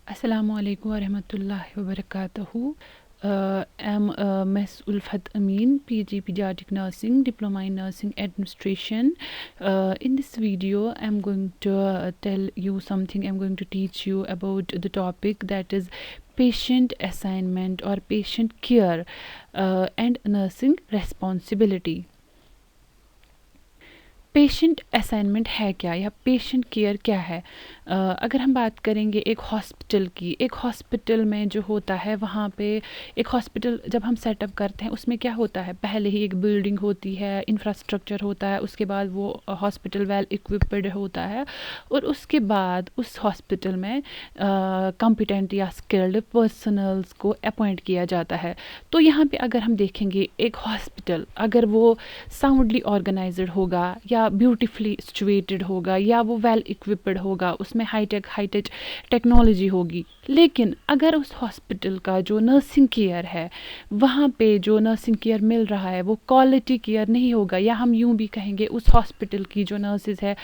अस्सलामुअलैकुम वरहमतुल्लाहि वबरकातुहू। I'm Ms. Ulfat Amin, PG Pediatric Nursing, Diploma in Nursing Administration. In this video, I'm going to tell you something. I'm going to teach you about the topic that is patient assignment or patient care and nursing responsibility. Patient assignment है क्या या patient care क्या है? अगर हम बात करेंगे एक हॉस्पिटल में जो होता है वहाँ पे एक हॉस्पिटल जब हम सेटअप करते हैं उसमें क्या होता है, पहले ही एक बिल्डिंग होती है, इंफ्रास्ट्रक्चर होता है, उसके बाद वो हॉस्पिटल वेल इक्विप्ड होता है और उसके बाद उस हॉस्पिटल में कॉम्पिटेंट या स्किल्ड पर्सनल्स को अपॉइंट किया जाता है। तो यहाँ पे अगर हम देखेंगे एक हॉस्पिटल अगर वो साउंडली ऑर्गेनाइज्ड होगा या ब्यूटीफुली सिचुएटेड होगा या वो वेल इक्विप्ड होगा, उसमें हाईटेक टेक्नोलॉजी होगी, लेकिन अगर उस हॉस्पिटल का जो नर्सिंग केयर है वहाँ पे जो नर्सिंग केयर मिल रहा है वो क्वालिटी केयर नहीं होगा, या हम यूँ भी कहेंगे उस हॉस्पिटल की जो नर्सेज है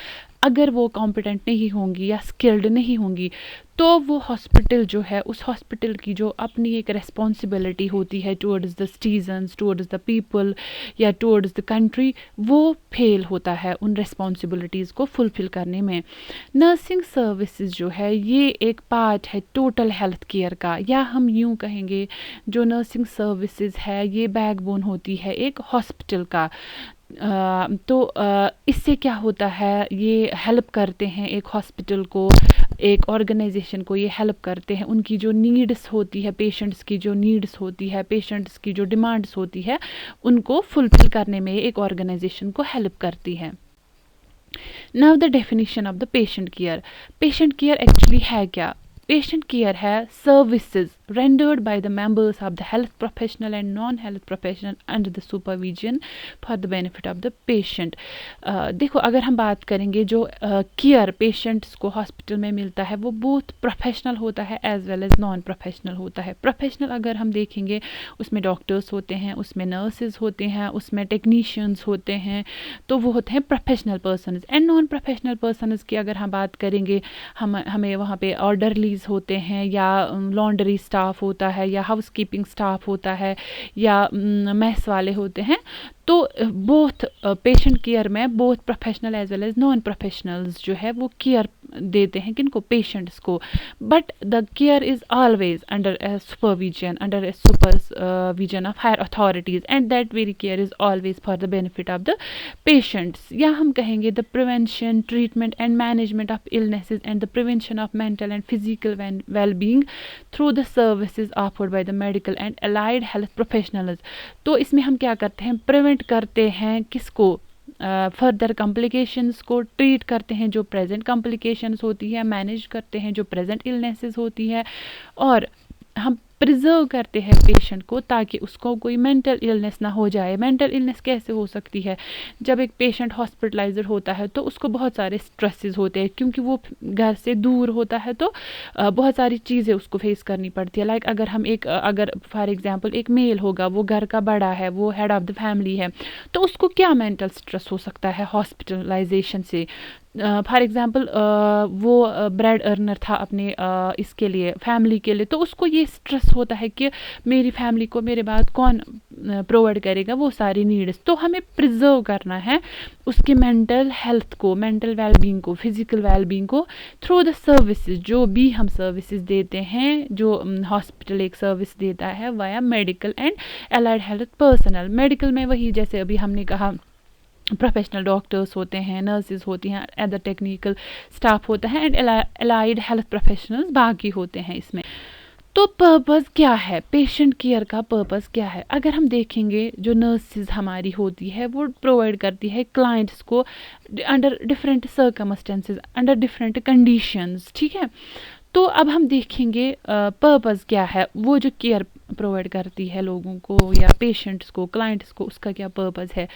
अगर वो कॉम्पिटेंट नहीं होंगी या स्किल्ड नहीं होंगी, तो वो हॉस्पिटल जो है उस हॉस्पिटल की जो अपनी एक रिस्पॉन्सिबिलिटी होती है towards the citizens, towards the people या टुवर्ड्स द कंट्री, वो फेल होता है उन रिस्पॉन्सिबिलिटीज़ को फुलफिल करने में। नर्सिंग सर्विसेज जो है ये एक पार्ट है टोटल हेल्थ केयर का, या हम यूँ कहेंगे जो नर्सिंग सर्विसेज है ये बैकबोन होती है एक हॉस्पिटल का। इससे क्या होता है, ये हेल्प करते हैं एक हॉस्पिटल को, एक ऑर्गेनाइजेशन को ये हेल्प करते हैं, उनकी जो नीड्स होती है, पेशेंट्स की जो नीड्स होती है, पेशेंट्स की जो डिमांड्स होती है, उनको फुलफिल करने में एक ऑर्गेनाइजेशन को हेल्प करती है। Now the definition of the patient care. Patient care actually है क्या? पेशेंट केयर है services rendered by the members of the health professional and non-health professional under the supervision for the benefit of the patient। देखो अगर हम बात करेंगे जो care patients को हॉस्पिटल में मिलता है वो बहुत प्रोफेशनल होता है as well as non professional होता है। प्रोफेशनल अगर हम देखेंगे उसमें डॉक्टर्स होते हैं, उसमें नर्सेज होते हैं, उसमें टेक्नीशियंस होते हैं, तो वो होते हैं professional persons. And non professional persons की अगर हम बात करेंगे, हमें वहाँ पे ऑर्डरलीज होते हैं या लॉन्ड्री स्टाफ होता है या हाउसकीपिंग स्टाफ होता है या मेस वाले होते हैं। तो बोथ पेशेंट केयर में both professional as well as non professionals जो है वो केयर देते हैं किनको, पेशेंट्स को, but the care is always under supervision, under supervision of higher authorities, and that very care is always for the benefit of the patients. या हम कहेंगे the prevention, treatment and management of illnesses and the prevention of mental and physical well being through the services offered by the medical and allied health professionals. तो इसमें हम क्या करते हैं, prevent करते हैं किसको, फर्दर कॉम्प्लिकेशंस को, ट्रीट करते हैं जो प्रेजेंट कॉम्प्लिकेशंस होती है, मैनेज करते हैं जो प्रेजेंट इलनेसेस होती है, और हम प्रिजर्व करते हैं पेशेंट को ताकि उसको कोई मेंटल इलनेस ना हो जाए। मेंटल इलनेस कैसे हो सकती है? जब एक पेशेंट हॉस्पिटलाइज्ड होता है तो उसको बहुत सारे स्ट्रेसेस होते हैं क्योंकि वो घर से दूर होता है, तो बहुत सारी चीज़ें उसको फेस करनी पड़ती है। लाइक अगर फॉर एग्जांपल एक मेल होगा, वो घर का बड़ा है, वो हेड ऑफ द फैमिली है, तो उसको क्या मेंटल स्ट्रेस हो सकता है हॉस्पिटलाइजेशन से? फॉर एग्ज़ाम्पल वो ब्रेड अर्नर था अपने इसके लिए, फैमिली के लिए, तो उसको ये स्ट्रेस होता है कि मेरी फैमिली को मेरे बाद कौन प्रोवाइड करेगा वो सारी नीड्स। तो हमें प्रिजर्व करना है उसके मेंटल हेल्थ को, मेंटल वेलबींग को, फिजिकल वेलबींग को थ्रू द सर्विसेज जो भी हम सर्विसेज देते हैं, जो हॉस्पिटल एक सर्विस देता है via medical and allied health personnel. Medical में वही जैसे अभी हमने कहा प्रोफेशनल डॉक्टर्स होते हैं, नर्सेज होती हैं, अदर टेक्निकल स्टाफ होता है, एंड अलाइड हेल्थ प्रोफेशनल्स बाकी होते हैं इसमें। तो पर्पस क्या है, पेशेंट केयर का पर्पस क्या है? अगर हम देखेंगे जो नर्सेज हमारी होती है वो प्रोवाइड करती है क्लाइंट्स को under different circumstances, under different conditions, ठीक है। तो अब हम देखेंगे पर्पस क्या है, वो जो केयर प्रोवाइड करती है लोगों को या पेशेंट्स को, क्लाइंट्स को, उसका क्या पर्पस है।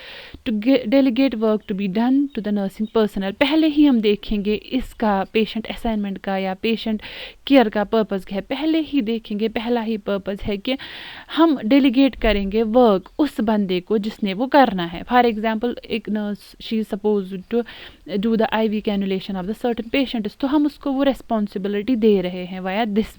To delegate work to be done to the nursing personnel, पहले ही हम देखेंगे इसका पेशेंट असाइनमेंट का या पेशेंट केयर का पर्पस क्या है, पहले ही देखेंगे। पहला ही पर्पस है कि हम डेलीगेट करेंगे वर्क उस बंदे को जिसने वो करना है। फॉर एग्जाम्पल एक nurse, she is suppose to do the IV cannulation of the certain patients, तो हम उसको वो रेस्पॉन्सिबिलिटी दे रहे हैं via this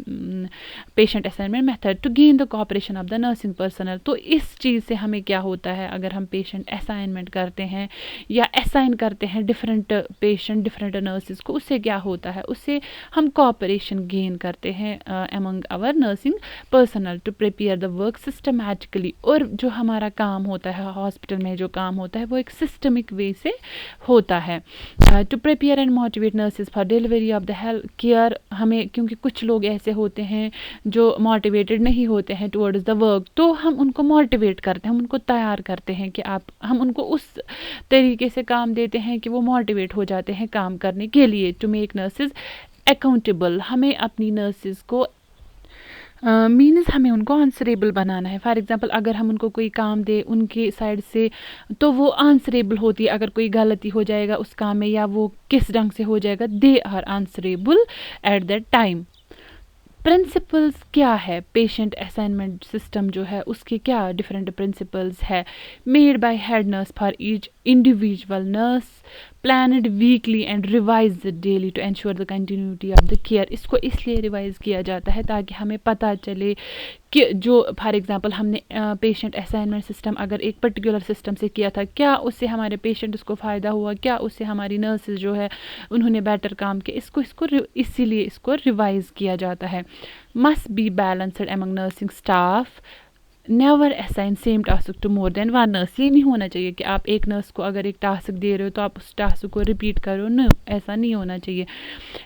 patient assignment method to gain the cooperation of the nursing personnel. तो इस चीज़ से हमें क्या होता है, अगर हम पेशेंट असाइनमेंट करते हैं या असाइन करते हैं डिफरेंट पेशेंट डिफरेंट नर्सिस को, उससे क्या होता है, उससे हम कोऑपरेशन गेन करते हैं among our nursing personnel to prepare the work systematically. और जो हमारा काम होता है हॉस्पिटल में, जो काम होता है वो एक सिस्टमिक वे से होता है। To prepare and motivate nurses for delivery of the health care, हमें क्योंकि कुछ लोग ऐसे होते हैं जो मोटिवेटेड नहीं होते हैं टुवर्ड्स द वर्क, तो हम उनको मोटिवेट करते हैं, हम उनको तैयार करते हैं कि हम उनको उस तरीके से काम देते हैं कि वो मोटिवेट हो जाते हैं काम करने के लिए। टू मेक नर्सिस अकाउंटेबल, हमें अपनी नर्सिस को मीन्स हमें उनको आंसरेबल बनाना है। फॉर एग्जांपल अगर हम उनको कोई काम दे उनके साइड से, तो वो आंसरेबल होती है। अगर कोई गलती हो जाएगा उस काम में या वो किस ढंग से हो जाएगा, they are answerable at that time. Principles क्या है, पेशेंट असाइनमेंट सिस्टम जो है उसके क्या डिफरेंट प्रिंसिपल्स है। Made by head nurse for each individual nurse, planned weekly and revise daily to ensure the continuity of the care. इसको इसलिए revise किया जाता है ताकि हमें पता चले कि जो फॉर एग्जांपल हमने पेशेंट असाइनमेंट सिस्टम अगर एक पर्टिकुलर सिस्टम से किया था, क्या उससे हमारे पेशेंट्स को फ़ायदा हुआ, क्या उससे हमारी नर्सेज जो है उन्होंने बेटर काम किया। इसीलिए इसको रिवाइज किया जाता है। Must be balanced among nursing staff, never assign same task to more than one nurse. ये नहीं होना चाहिए कि आप एक नर्स को अगर एक टास्क दे रहे हो तो आप उस टास्क को रिपीट करो, न, ऐसा नहीं होना चाहिए।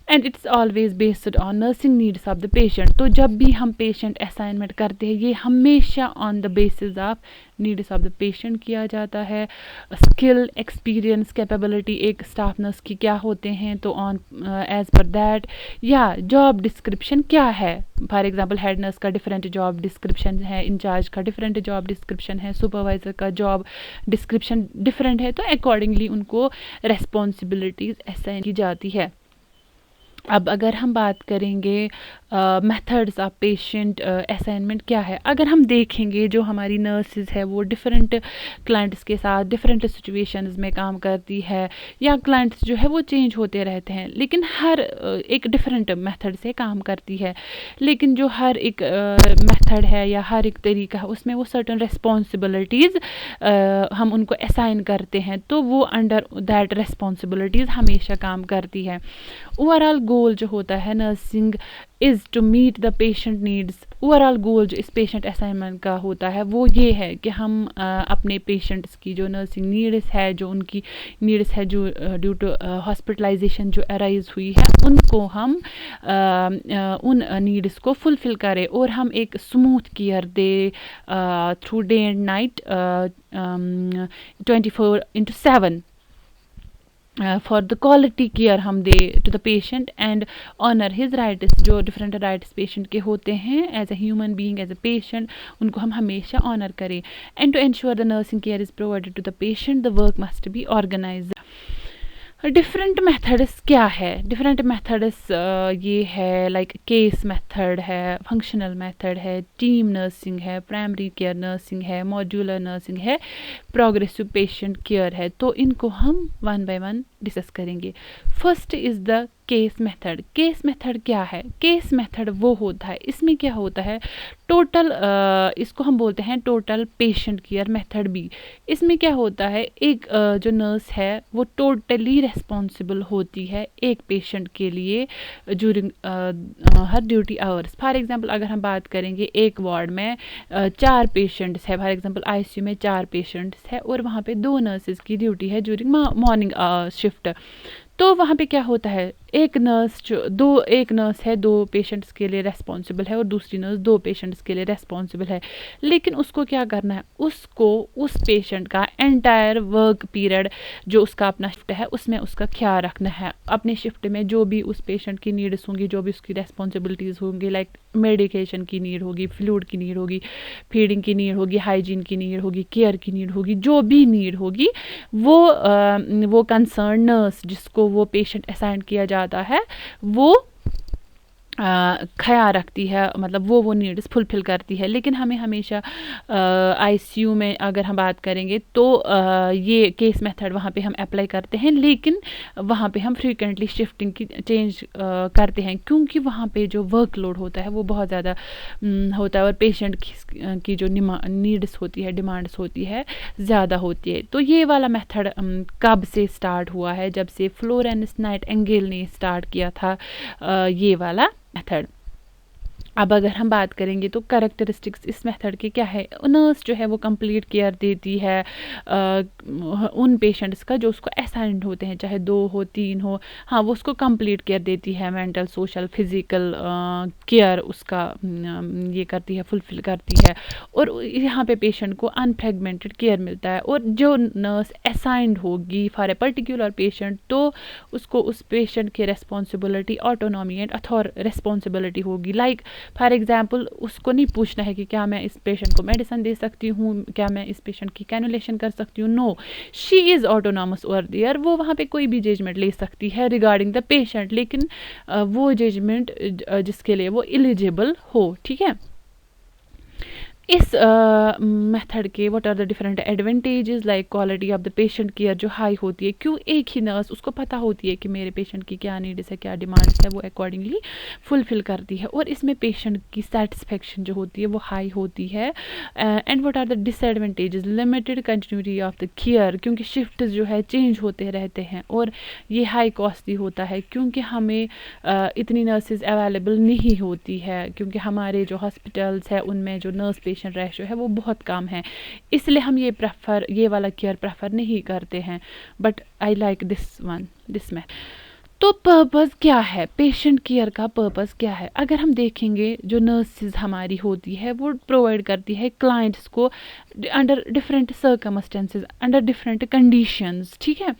And it's always based on nursing needs of the patient. तो जब भी हम पेशेंट असाइनमेंट करते हैं ये हमेशा on the basis of needs of the patient किया जाता है। स्किल, एक्सपीरियंस, कैपेबिलिटी एक स्टाफ नर्स की क्या होते हैं, तो ऑन एज पर दैट। या जॉब डिस्क्रिप्शन क्या है, फॉर एग्जांपल हेड नर्स का डिफरेंट जॉब डिस्क्रिप्शन है, इंचार्ज का डिफरेंट जॉब डिस्क्रिप्शन है, सुपरवाइजर का जॉब डिस्क्रिप्शन डिफरेंट है, तो अकॉर्डिंगली उनको रेस्पॉन्सिबिलिटीज असाइन की जाती है। अब अगर हम बात करेंगे मेथड्स ऑफ पेशेंट असाइनमेंट क्या है, अगर हम देखेंगे जो हमारी नर्सेज है वो डिफरेंट क्लाइंट्स के साथ डिफरेंट सिचुएशंस में काम करती है, या क्लाइंट्स जो है वो चेंज होते रहते हैं, लेकिन हर एक डिफरेंट मेथड से काम करती है। लेकिन जो हर एक मेथड है या हर एक तरीका है उसमें वो सर्टन रिस्पॉन्सिबिलिटीज़ हम उनको असाइन करते हैं, तो वो अंडर दैट रिस्पॉन्सिबिलिटीज़ हमेशा काम करती है। ओवरऑल गोल जो होता है nursing is to meet the patient needs. Overall goal जो इस पेशेंट असाइनमेंट का होता है वो ये है कि हम अपने पेशेंट्स की जो नर्सिंग नीड्स है, जो उनकी नीड्स है जो ड्यू टू हॉस्पिटलाइजेशन जो अराइज हुई है, उनको हम उन नीड्स को फुलफ़िल करें और हम एक स्मूथ केयर दे through day and night 24/7 for the quality care हम दे to the patient and honour his rights. जो डिफरेंट राइट्स पेशेंट के होते हैं as a human being, as a patient, उनको हम हमेशा ऑनर करें। And to ensure the nursing care is provided to the patient, the work must be organised. Different methods क्या है, डिफरेंट मेथड्स ये है लाइक केस मेथड है, functional method है, टीम नर्सिंग है, प्राइमरी केयर नर्सिंग है, modular nursing है, progressive patient care है। तो इनको हम वन बाय वन डिस्कस करेंगे। First is the case method. Case method क्या है, केस मेथड वो होता है, इसमें क्या होता है टोटल, इसको हम बोलते हैं टोटल पेशेंट केयर मेथड भी। इसमें क्या होता है, एक जो नर्स है वो टोटली रिस्पॉन्सिबल होती है एक पेशेंट के लिए during her duty hours. For example अगर हम बात करेंगे एक वार्ड में 4 पेशेंट्स है, फॉर एग्जांपल ICU में 4 पेशेंट्स है और वहाँ पे 2 नर्सेज की ड्यूटी है ड्यूरिंग मॉर्निंग शिफ्ट। तो वहाँ पे क्या होता है, एक नर्स है 2 पेशेंट्स के लिए रेस्पॉन्सिबल है और दूसरी नर्स 2 पेशेंट्स के लिए रेस्पॉन्सिबल है, लेकिन उसको क्या करना है, उसको उस पेशेंट का एंटायर वर्क पीरियड जो उसका अपना शिफ्ट है उसमें उसका ख्याल रखना है। अपने शिफ्ट में जो भी उस पेशेंट की नीड्स होंगी, जो भी उसकी रेस्पॉन्सिबिलिटीज़ होंगी, लाइक मेडिकेशन की नीड होगी, फ्लूइड की नीड होगी, फीडिंग की नीड होगी, हाइजीन की नीड होगी, केयर की नीड होगी, जो भी नीड होगी वो कंसर्न नर्स जिसको वो पेशेंट असाइन किया जाता है वो ख्याल रखती है, मतलब वो नीड्स फुलफिल करती है। लेकिन हमें हमेशा आईसीयू में अगर हम बात करेंगे तो ये केस मेथड वहाँ पे हम अप्लाई करते हैं, लेकिन वहाँ पे हम फ्रीक्वेंटली शिफ्टिंग की चेंज करते हैं, क्योंकि वहाँ पे जो वर्कलोड होता है वो बहुत ज़्यादा होता है और पेशेंट की जो नीड्स होती है, डिमांड्स होती है, ज़्यादा होती है। तो ये वाला मेथड कब से स्टार्ट हुआ है? जब से फ्लोरेंस नाइटिंगेल ने स्टार्ट किया था ये वाला मेथड। अब अगर हम बात करेंगे तो कैरेक्टरिस्टिक्स इस मेथड के क्या है, नर्स जो है वो कंप्लीट केयर देती है उन पेशेंट्स का जो उसको असाइंड होते हैं, चाहे 2 हो 3 हो, हाँ वो उसको कंप्लीट केयर देती है, मेंटल सोशल फिजिकल केयर उसका ये करती है, फुलफिल करती है, और यहाँ पे पेशेंट को अनफ्रेगमेंटेड केयर मिलता है। और जो नर्स असाइंड होगी फॉर ए पर्टिकुलर पेशेंट तो उसको उस पेशेंट की रेस्पॉन्सिबिलिटी, ऑटोनॉमी एंड रिस्पॉन्सिबिलिटी होगी। लाइक फॉर एग्जाम्पल उसको नहीं पूछना है कि क्या मैं इस पेशेंट को मेडिसिन दे सकती हूँ, क्या मैं इस पेशेंट की कैनुलेशन कर सकती हूँ। No, she is autonomous over there. वो वहाँ पे कोई भी जजमेंट ले सकती है रिगार्डिंग द पेशेंट, लेकिन वो जजमेंट जिसके लिए वो एलिजिबल हो। ठीक है, इस मेथड के what are the different advantages, like quality of the patient care जो हाई होती है, क्यों एक ही नर्स उसको पता होती है कि मेरे पेशेंट की क्या नीड्स है, क्या डिमांड्स है, वो अकॉर्डिंगली फुलफिल करती है, और इसमें पेशेंट की सेटिस्फेक्शन जो होती है वो हाई होती है। And what are the disadvantages, limited continuity of the care, क्योंकि शिफ्ट जो है चेंज होते रहते हैं, और ये हाई कॉस्टली होता है क्योंकि हमें इतनी नर्सेज अवेलेबल नहीं होती है, क्योंकि हमारे जो हॉस्पिटल्स है उनमें जो नर्स पेशेंट रेशो है वो बहुत कम है, इसलिए हम ये वाला केयर प्रेफर नहीं करते हैं। But I like this math. तो पर्पस क्या है, पेशेंट केयर का पर्पस क्या है? अगर हम देखेंगे जो नर्सेज हमारी होती है वो प्रोवाइड करती है क्लाइंट्स को under different circumstances, under different conditions. ठीक है,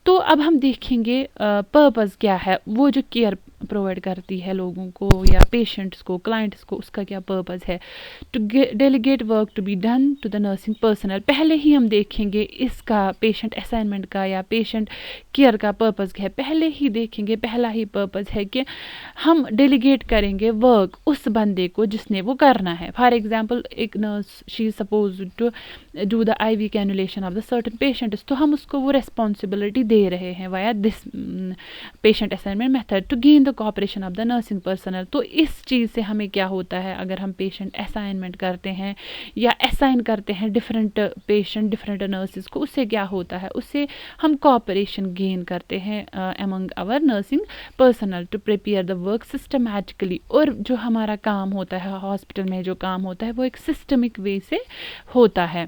तो अब हम देखेंगे पर्पस क्या है, वो जो केयर प्रोवाइड करती है लोगों को या पेशेंट्स को, क्लाइंट्स को, उसका क्या पर्पस है? To delegate work to be done to the nursing personnel. पहले ही हम देखेंगे इसका पेशेंट असाइनमेंट का या पेशेंट केयर का पर्पस क्या है, पहले ही देखेंगे। पहला ही पर्पस है कि हम डेलीगेट करेंगे वर्क उस बंदे को जिसने वो करना है। फॉर एग्जाम्पल एक nurse, she suppose to do the IV cannulation of the certain patients, तो हम उसको वो रेस्पॉन्सिबिलिटी दे रहे हैं via this patient assignment method to gain the cooperation of the nursing personnel. तो इस चीज़ से हमें क्या होता है, अगर हम पेशेंट असाइनमेंट करते हैं या असाइन करते हैं डिफरेंट पेशेंट डिफरेंट नर्सेज को, उससे क्या होता है, उससे हम कोऑपरेशन गेन करते हैं among our nursing personnel to prepare the work systematically. और जो हमारा काम होता है हॉस्पिटल में, जो काम होता है वो एक सिस्टमिक वे से होता है।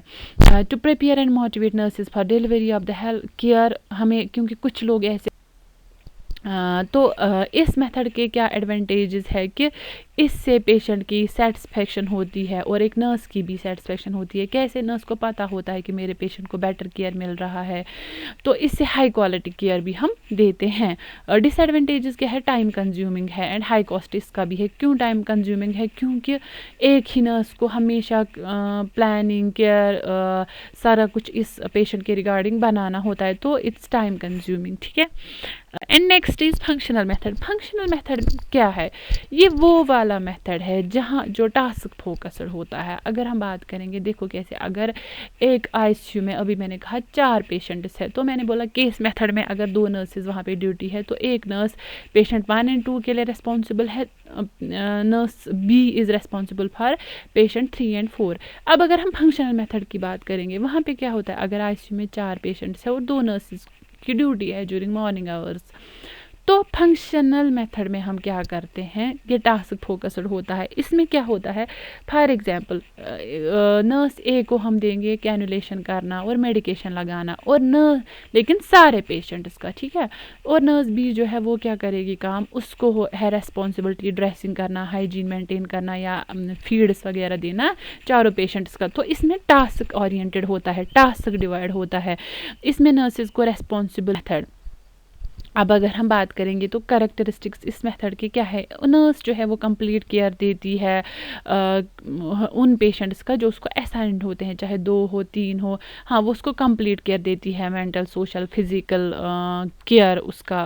To prepare and motivate nurses for delivery of the health care, हमें क्योंकि कुछ लोग ऐसे इस मेथड के क्या एडवांटेजेस है कि इससे पेशेंट की सेटिस्फेक्शन होती है और एक नर्स की भी सेटिस्फेक्शन होती है। कैसे? नर्स को पता होता है कि मेरे पेशेंट को बेटर केयर मिल रहा है, तो इससे हाई क्वालिटी केयर भी हम देते हैं। डिसएडवांटेजेस क्या है? टाइम कंज्यूमिंग है एंड हाई कॉस्ट इसका भी है। क्यों टाइम कंज्यूमिंग है? क्योंकि एक ही नर्स को हमेशा प्लानिंग केयर सारा कुछ इस पेशेंट के रिगार्डिंग बनाना होता है, तो इट्स टाइम कंज्यूमिंग। ठीक है, and next is functional method. Functional method क्या है? ये वो वाला मेथड है जहाँ जो टास्क फोकस्ड होता है। अगर हम बात करेंगे, देखो कैसे, अगर एक ICU में अभी मैंने कहा 4 पेशेंट्स है, तो मैंने बोला केस मेथड में अगर 2 नर्सेज वहाँ पे ड्यूटी है तो एक नर्स पेशेंट 1 और 2 के लिए रिस्पॉन्सिबल है, nurse B is responsible for patient 3 और 4। अब अगर हम फंक्शनल मेथड की बात करेंगे, वहाँ पे क्या होता है, अगर ICU में 4 पेशेंट्स है और 2 नर्सेज की ड्यूटी है ड्यूरिंग मॉर्निंग आवर्स, तो फंक्शनल मेथड में हम क्या करते हैं, ये टास्क फोकस्ड होता है। इसमें क्या होता है, फॉर एग्जांपल नर्स ए को हम देंगे कैनुलेशन करना और मेडिकेशन लगाना, और नर्स, लेकिन सारे पेशेंट्स का, ठीक है। और नर्स बी जो है वो क्या करेगी काम, उसको है रेस्पॉन्सिबिलिटी ड्रेसिंग करना, हाइजीन मेंटेन करना या फीड्स वगैरह देना चारों पेशेंट्स का। तो इसमें टास्क ओरिएंटेड होता है, टास्क डिवाइड होता है। इसमें नर्सेज को रेस्पॉन्सिबल मेथड। अब अगर हम बात करेंगे तो कैरेक्टरिस्टिक्स इस मेथड के क्या है, नर्स जो है वो कंप्लीट केयर देती है उन पेशेंट्स का जो उसको असाइंड होते हैं, चाहे 2 हो 3 हो, हाँ वो उसको कंप्लीट केयर देती है, मेंटल सोशल फिजिकल केयर उसका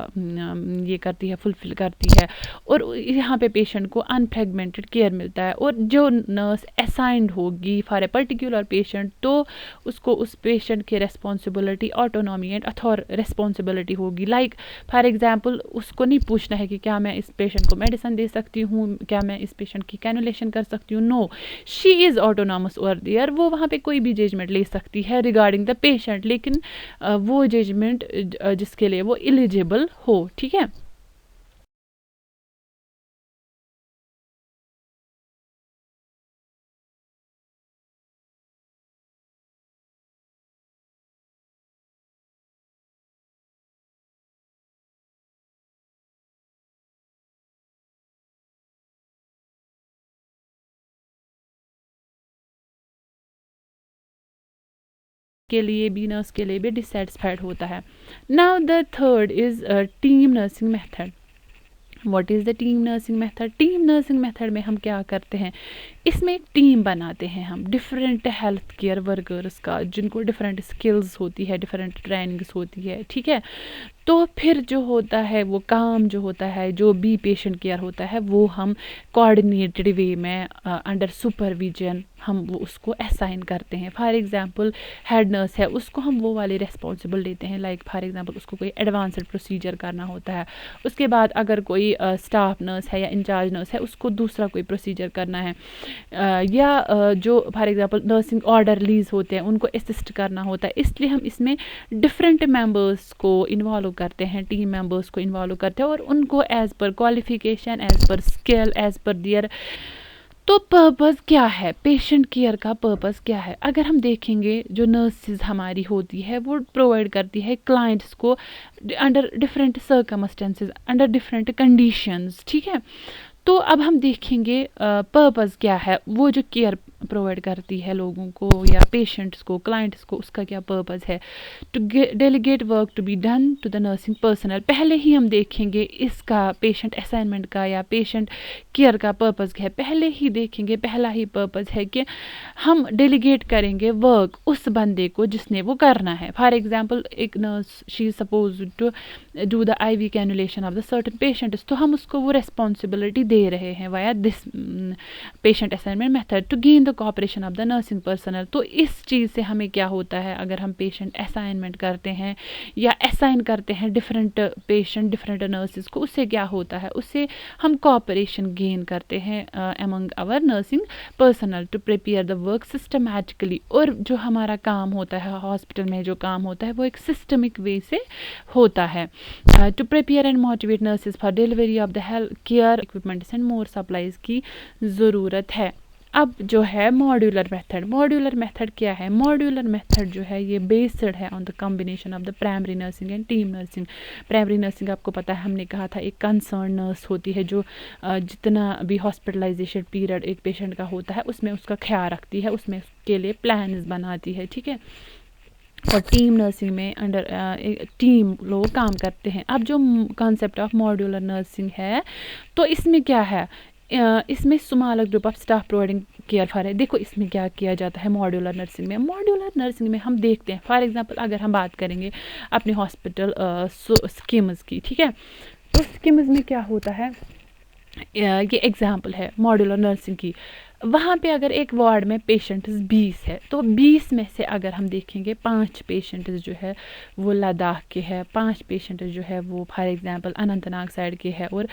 ये करती है, फुलफिल करती है। और यहाँ पे पेशेंट को अनफ्रेगमेंटेड केयर मिलता है। और जो नर्स असाइंड होगी फॉर ए पर्टिकुलर पेशेंट, तो उसको उस पेशेंट की रेस्पॉन्सिबिलिटी, ऑटोनॉमी एंड अथॉर रिस्पॉन्सिबिलिटी होगी। लाइक फॉर एग्जाम्पल उसको नहीं पूछना है कि क्या मैं इस पेशेंट को मेडिसिन दे सकती हूँ, क्या मैं इस पेशेंट की कैनुलेशन कर सकती हूँ। No, she is autonomous over there. वो वहाँ पे कोई भी जजमेंट ले सकती है रिगार्डिंग द पेशेंट, लेकिन वो जजमेंट जिसके लिए वो एलिजिबल हो, ठीक है। के लिए भी, नर्स के लिए भी डिससेटिस्फाइड होता है। Now the third is team nursing method. What is the team nursing method? Team nursing method में हम क्या करते हैं, इसमें एक टीम बनाते हैं हम डिफरेंट हेल्थ केयर वर्कर्स का, जिनको डिफरेंट स्किल्स होती है, डिफरेंट ट्रेनिंग्स होती है, ठीक है। तो फिर जो होता है वो काम जो होता है, जो भी पेशेंट केयर होता है, वो हम कोऑर्डिनेटेड वे में अंडर सुपरविजन हम वो उसको असाइन करते हैं। फॉर एग्जांपल हेड नर्स है, उसको हम वो वाले रिस्पॉन्सिबल देते हैं। लाइक फॉर एग्जांपल उसको कोई एडवांस्ड प्रोसीजर करना होता है, उसके बाद अगर कोई स्टाफ नर्स है या इंचार्ज नर्स है, उसको दूसरा कोई प्रोसीजर करना है, या जो for example nursing order release होते हैं उनको असिस्ट करना होता है। इसलिए हम इसमें डिफरेंट मेंबर्स को इन्वॉल्व करते हैं, टीम मेंबर्स को इन्वॉल्व करते हैं, और उनको as per qualification, as per skill, as per their. तो पर्पस क्या है, पेशेंट केयर का पर्पस क्या है? अगर हम देखेंगे जो नर्सेज हमारी होती है वो प्रोवाइड करती है क्लाइंट्स को under different circumstances, under different conditions, ठीक है। तो अब हम देखेंगे पर्पस क्या है, वो जो केयर प्रोवाइड करती है लोगों को या पेशेंट्स को, क्लाइंट्स को, उसका क्या पर्पस है? To delegate work to be done to the nursing personnel. पहले ही हम देखेंगे इसका पेशेंट असाइनमेंट का या पेशेंट केयर का पर्पस क्या है, पहले ही देखेंगे। पहला ही पर्पस है कि हम डेलीगेट करेंगे वर्क उस बंदे को जिसने वो करना है। फॉर एग्जाम्पल एक nurse, she is suppose to do the IV cannulation of the certain patients, तो हम उसको वो रेस्पॉन्सिबिलिटी दे रहे हैं via this patient assignment method to gain the cooperation of the nursing personnel. तो इस चीज़ से हमें क्या होता है, अगर हम पेशेंट असाइनमेंट करते हैं या असाइन करते हैं डिफरेंट पेशेंट डिफरेंट नर्सिस को, उससे क्या होता है, उससे हम कोऑपरेशन गेन करते हैं among our nursing personnel to prepare the work systematically. और जो हमारा काम होता है हॉस्पिटल में, जो काम होता है वो एक सिस्टमिक वे से होता है। To prepare and motivate nurses for delivery of the health care equipments and more supplies की ज़रूरत है। अब जो है मॉड्यूलर मेथड, मॉड्यूलर मेथड क्या है? मॉड्यूलर मेथड जो है ये बेस्ड है on the combination of the primary nursing and team nursing. Primary nursing आपको पता है, हमने कहा था एक कंसर्न नर्स होती है जो जितना भी हॉस्पिटलाइजेशन पीरियड एक पेशेंट का होता है उसमें उसका ख्याल रखती है, उसमें उसके लिए प्लान्स बनाती है, ठीक है। और टीम नर्सिंग में अंडर टीम लोग काम करते हैं। अब जो कॉन्सेप्ट ऑफ मॉड्यूलर नर्सिंग है, तो इसमें क्या है, इसमें smaller group of staff providing care for है। देखो इसमें क्या किया जाता है मॉड्यूलर नर्सिंग में, मॉड्यूलर नर्सिंग में हम देखते हैं फॉर एग्जांपल अगर हम बात करेंगे अपने हॉस्पिटल स्कीम्स की, ठीक है। तो स्कीम्स में क्या होता है, ये एग्जांपल है मॉड्यूलर नर्सिंग की। वहाँ पे अगर एक वार्ड में पेशेंट्स 20 है, तो 20 में से अगर हम देखेंगे 5 पेशेंट्स जो है वो लद्दाख के हैं, 5 पेशेंट्स जो है वो फॉर एग्जांपल अनंतनाग साइड के हैं, और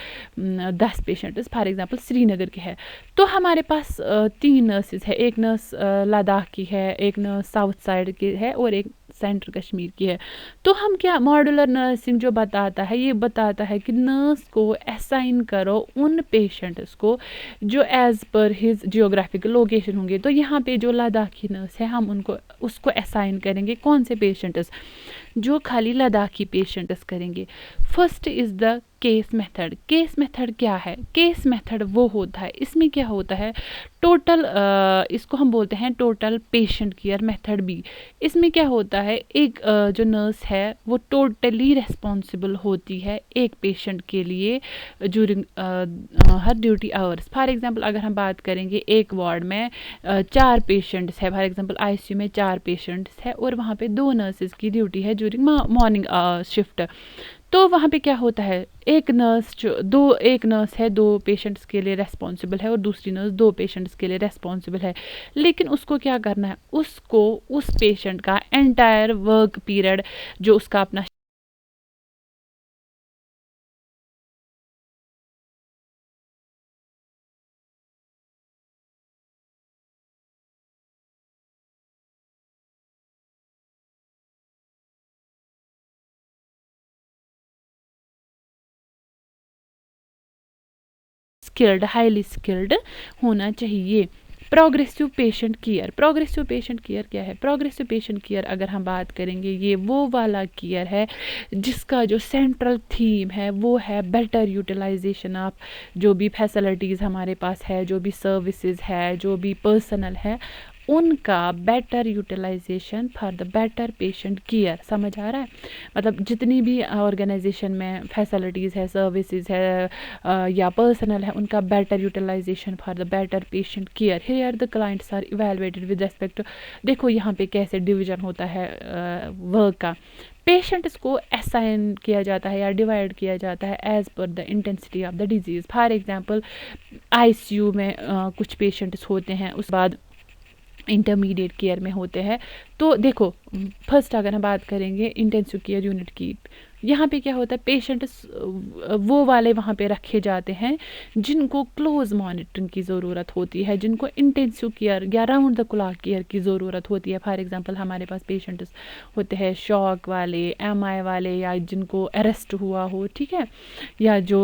10 पेशेंट्स फॉर एग्जांपल श्रीनगर के हैं। तो हमारे पास 3 नर्सेज है, एक नर्स लद्दाख की है, एक नर्स साउथ साइड की है, और एक सेंटर कश्मीर की है। तो हम क्या, मॉड्यूलर नर्सिंग जो बताता है, ये बताता है कि नर्स को असाइन करो उन पेशेंट्स को जो as per his geographical location होंगे। तो यहाँ पे जो लद्दाखी नर्स है, हम उनको उसको असाइन करेंगे कौन से पेशेंट्स, जो खाली लद्दाखी पेशेंट्स करेंगे। First is the case method. Case method क्या है? केस मेथड वो होता है, इसमें क्या होता है, टोटल इसको हम बोलते हैं टोटल पेशेंट केयर मेथड भी। इसमें क्या होता है, एक जो नर्स है वो टोटली रिस्पॉन्सिबल होती है एक पेशेंट के लिए during her duty hours. For example अगर हम बात करेंगे, एक वार्ड में 4 पेशेंट्स है, फॉर एग्जांपल आईसीयू में 4 पेशेंट्स है और वहाँ पे 2 नर्सेज की ड्यूटी है ड्यूरिंग मॉर्निंग शिफ्ट। तो वहाँ पे क्या होता है, एक नर्स है 2 पेशेंट्स के लिए रेस्पॉन्सिबल है और दूसरी नर्स 2 पेशेंट्स के लिए रेस्पॉन्सिबल है। लेकिन उसको क्या करना है, उसको उस पेशेंट का एंटायर वर्क पीरियड जो उसका अपना स्किल्ड, हाईली स्किल्ड होना चाहिए। Progressive patient care. Progressive patient care क्या है? प्रोग्रेसिव पेशेंट केयर अगर हम बात करेंगे, ये वो वाला केयर है जिसका जो सेंट्रल थीम है वो है बेटर यूटिलाइजेशन ऑफ जो भी फैसिलिटीज़ हमारे पास है, जो भी सर्विसेज है, जो भी पर्सनल है, उनका better utilisation for the better patient care. समझ आ रहा है? मतलब जितनी भी ऑर्गेनाइजेशन में फैसिलिटीज़ है, सर्विसेज है या पर्सनल है, उनका better utilisation for the better patient care. Here the clients are evaluated with respect. देखो यहाँ पे कैसे डिवीजन होता है वर्क का। पेशेंट्स को असाइन किया जाता है या डिवाइड किया जाता है as per the intensity of the disease. For example ICU में कुछ पेशेंट्स होते हैं, उस बाद इंटरमीडिएट केयर में होते हैं। तो देखो, फर्स्ट अगर हम बात करेंगे इंटेंसिव केयर यूनिट की, यहाँ पे क्या होता है, पेशेंट्स वो वाले वहाँ पे रखे जाते हैं जिनको क्लोज मॉनिटरिंग की ज़रूरत होती है, जिनको इंटेंसिव केयर या राउंड द क्लॉक केयर की ज़रूरत होती है। फॉर एग्जांपल हमारे पास पेशेंट्स होते हैं शॉक वाले, एमआई वाले, या जिनको अरेस्ट हुआ हो, ठीक है, या जो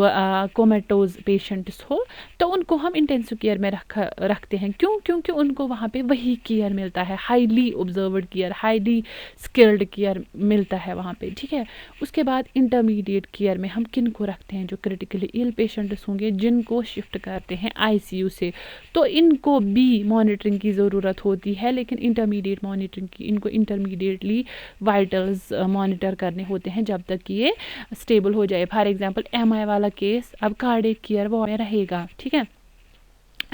कोमेटोज पेशेंट्स हो, तो उनको हम इंटेंसिव केयर में रखते हैं। क्यों? क्योंकि उनको वहाँ पे वही केयर मिलता है, highly observed care, highly skilled care मिलता है वहाँ पे, ठीक है। उसके बाद इंटरमीडिएट केयर में हम किन को रखते हैं, जो क्रिटिकली इल पेशेंट्स होंगे जिनको शिफ्ट करते हैं आईसीयू से। तो इनको भी मॉनिटरिंग की ज़रूरत होती है, लेकिन इंटरमीडिएट मॉनिटरिंग की, इनको इंटरमीडिएटली वाइटल्स मॉनिटर करने होते हैं जब तक कि ये स्टेबल हो जाए। फॉर एग्जांपल एमआई वाला केस अब कार्डियक केयर वो में रहेगा, ठीक है।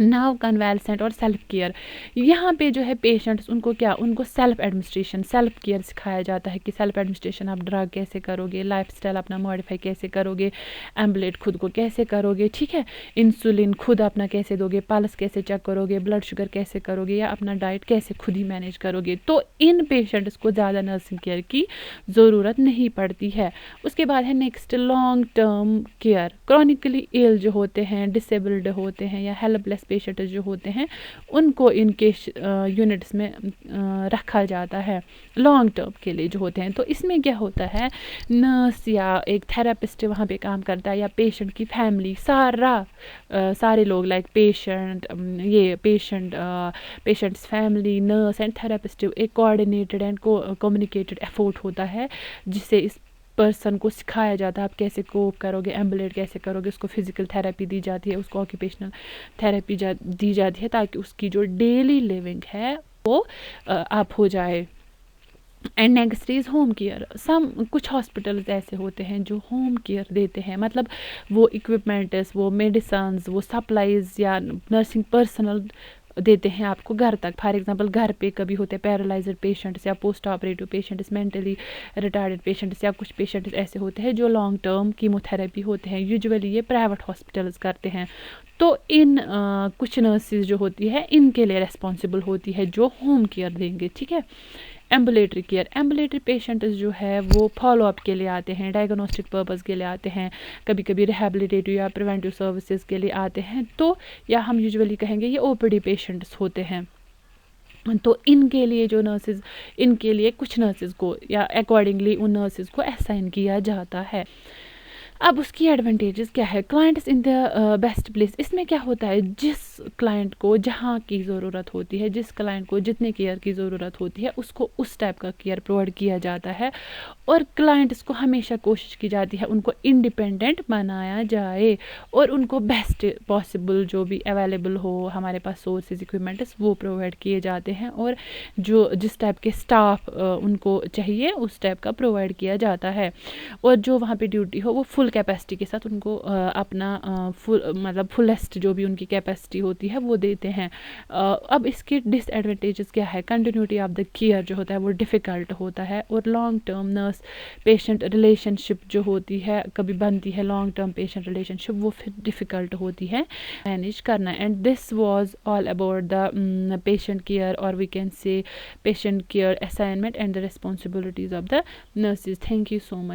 नाव कन्वालसेंट और सेल्फ केयर, यहाँ पे जो है पेशेंट्स उनको क्या, उनको सेल्फ एडमिनिस्ट्रेशन, सेल्फ केयर सिखाया जाता है कि सेल्फ एडमिनिस्ट्रेशन आप ड्रग कैसे करोगे, लाइफस्टाइल अपना मॉडिफाई कैसे करोगे, एम्बुलेट खुद को कैसे करोगे, ठीक है, इंसुलिन खुद अपना कैसे दोगे, पल्स कैसे चेक करोगे, ब्लड शुगर कैसे करोगे, या अपना डाइट कैसे खुद ही मैनेज करोगे। तो इन पेशेंट्स को ज़्यादा नर्सिंग केयर की ज़रूरत नहीं पड़ती है। उसके बाद है next long term care. Chronically ill जो होते हैं, डिसेबल्ड होते हैं या हेल्पलेस पेशेंट जो होते हैं, उनको इनके यूनिट्स में रखा जाता है लॉन्ग टर्म के लिए जो होते हैं। तो इसमें क्या होता है, नर्स या एक थेरेपिस्ट वहाँ पे काम करता है, या पेशेंट की फैमिली, सारे लोग like patients family, nurse and therapist, एक कोऑर्डिनेटेड एंड कम्युनिकेटेड एफर्ट होता है जिससे इस पर्सन को सिखाया जाता है आप कैसे कोप करोगे, एम्बुलेट कैसे करोगे, उसको फिजिकल थेरेपी दी जाती है, उसको ऑक्यूपेशनल थेरेपी दी जाती है, ताकि उसकी जो डेली लिविंग है वो अप हो जाए। And next is home care. कुछ हॉस्पिटल्स ऐसे होते हैं जो होम केयर देते हैं, मतलब वो इक्विपमेंट्स, वो मेडिसन्स, वो सप्लाईज या नर्सिंग पर्सनल देते हैं आपको घर तक। फॉर एग्जांपल घर पे कभी होते हैं पैरालाइज्ड पेशेंट्स या post operative patients, mentally retarded patients, या कुछ पेशेंट्स ऐसे होते हैं जो लॉन्ग टर्म कीमोथेरेपी होते हैं। यूजुअली ये प्राइवेट हॉस्पिटल्स करते हैं। तो इन कुछ नर्सेज जो होती है इनके लिए रिस्पॉन्सिबल होती है जो होम केयर देंगे, ठीक है। एम्बुलेटरी केयर, एम्बुलेटरी पेशेंट्स जो है वो फॉलोअप के लिए आते हैं, डायग्नोस्टिक पर्पस के लिए आते हैं, कभी कभी रिहेबिलिटेटिव या प्रिवेंटिव सर्विसेज के लिए आते हैं। तो या हम यूजुअली कहेंगे ये ओपीडी पेशेंट्स होते हैं। तो इनके लिए जो नर्सेज, इनके लिए कुछ नर्सेज को या अकॉर्डिंगली उन नर्सेज को असाइन किया जाता है। अब उसकी एडवांटेजेस क्या है, clients in the best place. इसमें क्या होता है, जिस क्लाइंट को जहाँ की ज़रूरत होती है, जिस क्लाइंट को जितने केयर की ज़रूरत होती है, उसको उस टाइप का केयर प्रोवाइड किया जाता है। और क्लाइंट्स को हमेशा कोशिश की जाती है उनको इंडिपेंडेंट बनाया जाए और उनको बेस्ट पॉसिबल जो भी अवेलेबल हो हमारे पास सोर्सेज इक्विपमेंट्स वो प्रोवाइड किए जाते हैं, और जो जिस टाइप के स्टाफ उनको चाहिए उस टाइप का प्रोवाइड किया जाता है। और जो वहाँ पे ड्यूटी हो वो फुल कैपेसिटी के साथ उनको अपना फुल मतलब फुलेस्ट जो भी उनकी कैपेसिटी होती है वो देते हैं। अब इसके डिसएडवांटेजेस क्या है, कंटिन्यूटी ऑफ द केयर जो होता है वो डिफ़िकल्ट होता है, और long term nurse patient relationship जो होती है कभी बनती है लॉन्ग टर्म पेशेंट रिलेशनशिप, वो फिर डिफ़िकल्ट होती है मैनेज करना। And this was all about the patient care, और we can say patient care assignment and the responsibilities of the nurses. Thank you so much.